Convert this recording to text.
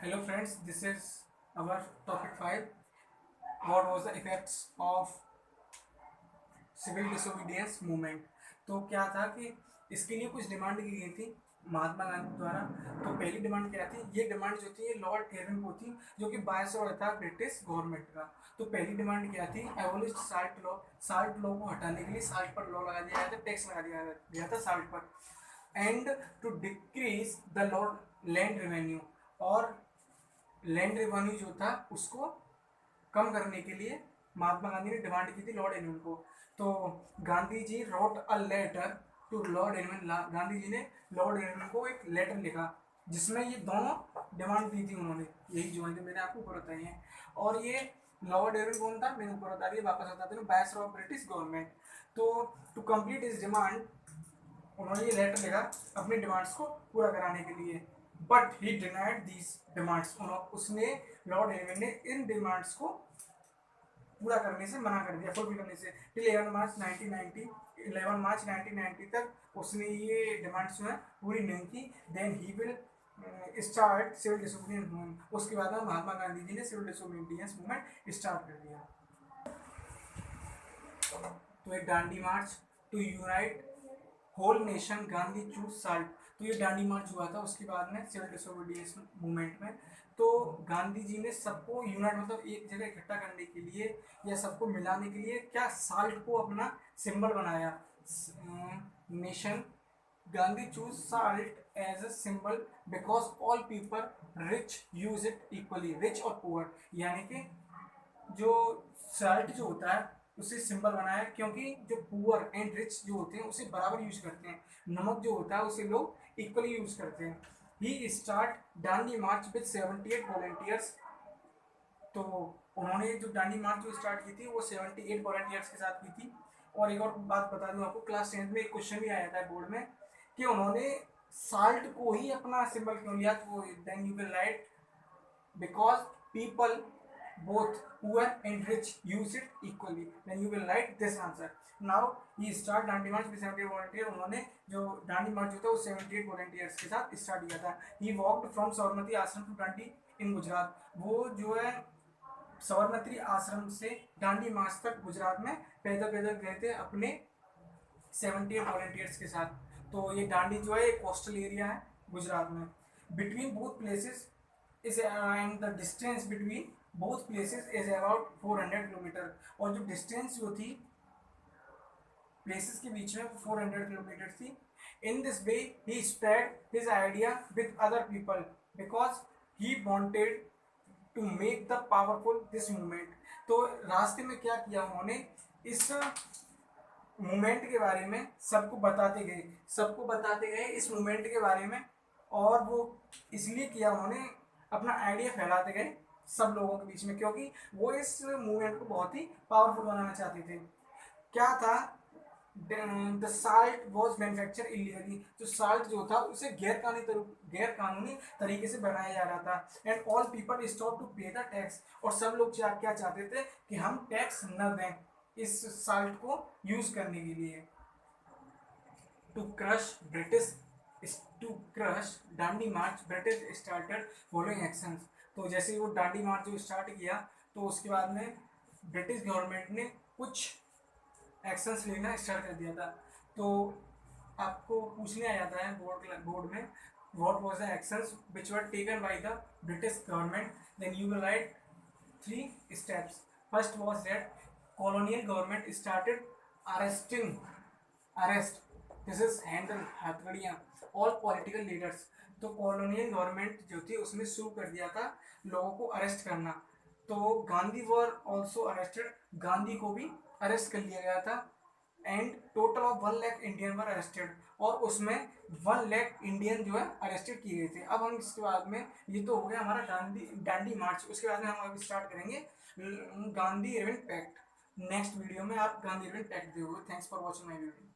Hello friends, this is our topic 5. What was the effects of civil disobedience movement. तो क्या था कि इसके लिए कुछ डिमांड की गई थी महात्मा गांधी द्वारा। तो पहली डिमांड क्या थी, ये डिमांड जो थी ये लॉर्ड इरविन को थी, जो कि बायसर था ब्रिटिश गवर्नमेंट का। तो पहली डिमांड क्या थी, abolish salt law. Salt law को हटाने के लिए साल्ट पर लॉ लगा दिया गया था, टैक्स लगा दिया गया था साल्ट पर। And to decrease the lord land revenue, और लैंड रेवेन्यू जो था उसको कम करने के लिए महात्मा गांधी ने डिमांड की थी लॉर्ड इरविन को। तो Gandhi ji wrote a letter to Lord Irwin. Gandhi ji ने लॉर्ड इरविन को एक लेटर लिखा जिसमें ये दोनों डिमांड दी थी उन्होंने, यही जो है मैंने आपको ऊपर बताई है। और ये लॉर्ड इरविन कौन था, मैंने ऊपर बता दिया, वापस बताते हैं, वायसरॉय ऑफ ब्रिटिश गवर्नमेंट। तो टू कंप्लीट इस डिमांड उन्होंने ये लेटर लिखा अपनी डिमांड्स को पूरा कराने के लिए। But he denied these demands, उसने लॉर्ड इरविन ने इन डिमांड्स को पूरा करने से मना कर दिया, फुलफिल करने से। टिल 11 मार्च 1990 तक उसने ये डिमांड्स जो है पूरी नहीं की। Then he will start civil disobedience movement. उसके बाद में महात्मा गांधी जी ने सिविल डिसोबीडियंस मूवमेंट स्टार्ट कर दिया। तो एक Dandi march to unite whole nation Gandhi choose salt. तो ये डांडी मार्च हुआ था उसके बाद में सिविल डिसोबीडियंस मूवमेंट में। तो गांधी जी ने सबको यूनाइट मतलब एक जगह इकट्ठा करने के लिए या सबको मिलाने के लिए क्या साल्ट को अपना सिंबल बनाया, nation. Gandhi choose salt as a symbol because all people rich use it equally, rich और पुअर। यानी कि जो साल्ट जो होता है उसे सिंबल बनाया क्योंकि जो पुअर एंड रिच जो होते हैं उसे बराबर यूज करते हैं। नमक जो होता है उसे लोग इक्वली यूज करते हैं। He start Dandi march with 78 volunteers. तो उन्होंने जो डांडी मार्च जो स्टार्ट की थी वो 78 वॉलेंटियर्स के साथ की थी। और एक और बात बता दूं आपको, क्लास 10th में एक क्वेश्चन भी आया था बोर्ड में कि उन्होंने साल्ट को ही अपना सिंबल क्यों लिया। तो then you will write because people both poor and rich use it equally, then you will write this answer. Now he start Dandi March with 78 volunteer। उन्होंने जो डांडी मार्च होता है वो 78 volunteers के साथ स्टार्ट किया था। he walked from साबरमती आश्रम टू डांडी इन गुजरात। वो जो है साबरमती आश्रम से डांडी मार्च तक गुजरात में पैदल पैदल गए थे अपने 78 वॉलेंटियर्स के साथ। तो ये डांडी जो है कोस्टल एरिया है गुजरात में। Between both places is and the distance between both places is about 400 kilometre. और जो डिस्टेंस जो थी प्लेसेस के बीच में 400 किलोमीटर थी। In this way he spread his idea with other people because he wanted to make the powerful this movement. तो रास्ते में क्या किया उन्होंने, इस मूवमेंट के बारे में सबको बताते गए इस मूवमेंट के बारे में। और वो इसलिए किया उन्होंने, अपना आइडिया फैलाते गए सब लोगों के बीच में, क्योंकि वो इस मूवमेंट को बहुत ही पावरफुल बनाना चाहते थे। क्या था, the salt was manufacture illegally. जो साल्ट जो था उसे गैर कानूनी तरीके से बनाया जा रहा था। And all people stop to pay the tax. और सब लोग क्या चाहते थे कि हम टैक्स न दें इस साल्ट को यूज करने के लिए। To crush British to crush Dandi march British started following actions. तो जैसे वो डांडी मार्च जो स्टार्ट किया तो उसके बाद में ब्रिटिश गवर्नमेंट ने कुछ एक्शंस लेना स्टार्ट कर दिया था। तो आपको पूछने आ जाता है बोर्ड में, what was the actions which were taken by the British government, then you will write 3 steps. First was that colonial government started arrest, this is handle हथकड़ियाँ, all political leaders। तो कॉलोनियल गवर्नमेंट जो थी उसने शुरू कर दिया था लोगों को अरेस्ट करना। तो Gandhi were also arrested, Gandhi को भी अरेस्ट कर लिया गया था। And total of 1 lakh Indian were arrested, और उसमें 1 लाख इंडियन जो है अरेस्टेड किए गए थे। अब हम इसके बाद में, ये तो हो गया हमारा डांडी मार्च। उसके बाद में हम अभी स्टार्ट करेंगे Gandhi Irwin pact. Next video में आप गांधी इरविन पैक्ट देखोगे। Thanks for watching my video.